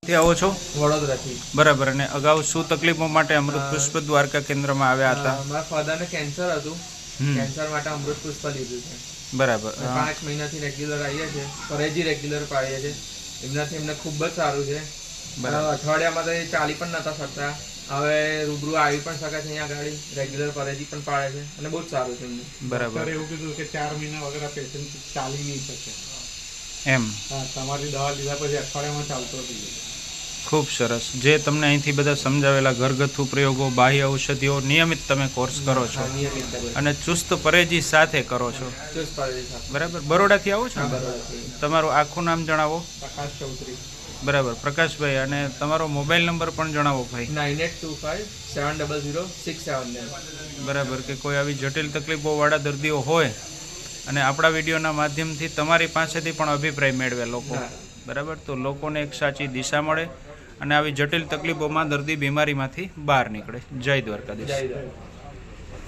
ક્યાંથી આવો છો? વડોદરાથી. બરાબર. અને અગાઉ શું તકલીફો માટે અમૃત પુષ્પ દ્વારકા કેન્દ્રમાં આવ્યા હતા? મારા ફાધરને કેન્સર હતું. કેન્સર માટે અમૃત પુષ્પ લીધું છે. બરાબર. 5 મહિનાથી રેગ્યુલર આવીએ છે. પરેજી રેગ્યુલર પાડીએ છે. એમનાથી એમને ખૂબ જ સારું છે. અઠવાડિયામાં તો એ ચાલી પણ નતા શકતા. હવે રૂબરૂ આવી પણ શકે છે અહીંયા આગળ. રેગ્યુલર પરેજી પણ પાડે છે અને બહુ જ સારું છે એમને. બરાબર. એવું કીધું કે 4 મહિના વગર આ પેશન્ટ ચાલી નહીં શકે એમ? હા, તમારી દવા લીધા પછી અઠવાડિયામાં ચાલતો થઈ ગયો. ખૂબ સરસ. જે તમને અહીંથી બધા સમજાવેલા ઘરગથ્થુ પ્રયોગો, બાહ્ય ઔષધિઓ નિયમિત તમે કોર્સ કરો છો અને ચુસ્ત પરેજી સાથે કરો છો. બરાબર. બરોડાથી આવો છો? તમારું આખું નામ જણાવો. પ્રકાશ ચૌધરી. બરાબર. પ્રકાશભાઈ, અને તમારો મોબાઈલ નંબર પણ જણાવો ભાઈ. 9825-700-679. બરાબર. કે કોઈ આવી જટિલ તકલીફોવાળા દર્દીઓ હોય અને આપણા વિડીયોના માધ્યમથી તમારી પાસેથી પણ અભિપ્રાય મેળવે લોકો, બરાબર, તો લોકોને એક સાચી દિશા મળે અને આવી જટિલ તકલીફોમાં દર્દી બીમારીમાંથી બહાર નીકળે. જય દ્વારકાધીશ.